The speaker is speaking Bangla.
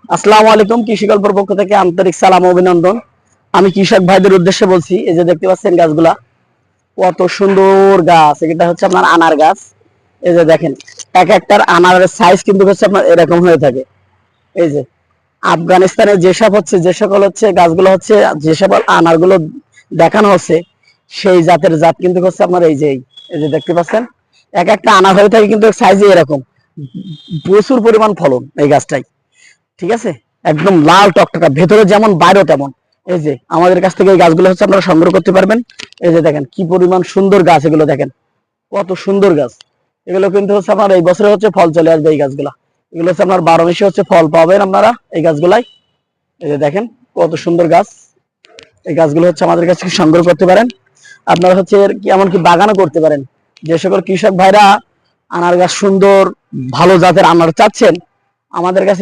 আসসালামু আলাইকুম, কৃষি গল্পের পক্ষ থেকে আন্তরিক সালাম ও অভিনন্দন। আমি কৃষক ভাইদের উদ্দেশ্যে বলছি, এই যে দেখতে পাচ্ছেন গাছগুলা কত সুন্দর গাছ। এটা হচ্ছে আপনার আনার গাছ। এই যে দেখেন, এক একটার আনারের সাইজ কিন্তু হচ্ছে আপনার এরকম হয়ে থাকে। এই যে আফগানিস্তানে যে সকল হচ্ছে গাছগুলো হচ্ছে, যে সকল আনারগুলো দেখানো হচ্ছে, সেই জাতের জাত কিন্তু হচ্ছে আপনার এই যে দেখতে পাচ্ছেন, এক একটা আনার হয়ে থাকে কিন্তু সাইজে এরকম। প্রচুর পরিমাণ ফলন এই গাছটাই। ঠিক আছে, একদম লাল টকটকা, ভেতরে যেমন বাইরেও তেমন। এই যে আমাদের কাছ থেকে এই গাছগুলো হচ্ছে আপনারা সংগ্রহ করতে পারবেন। এই যে দেখেন কি পরিমাণ সুন্দর গাছ, এগুলো দেখেন কত সুন্দর গাছ। এগুলো কিন্তু হচ্ছে আপনার এই বছরে হচ্ছে ফল চলে আসবে এই গাছগুলা। এগুলো হচ্ছে আপনার 12 মাসে হচ্ছে ফল পাবেন আপনারা এই গাছগুলাই। এই যে দেখেন কত সুন্দর গাছ। এই গাছগুলো হচ্ছে আমাদের কাছে সংগ্রহ করতে পারেন। আপনারা হচ্ছে এমনকি বাগানও করতে পারেন। যে সকল কৃষক ভাইরা আনার গাছ সুন্দর ভালো জাতের আনার চাচ্ছেন, আমাদের কাছে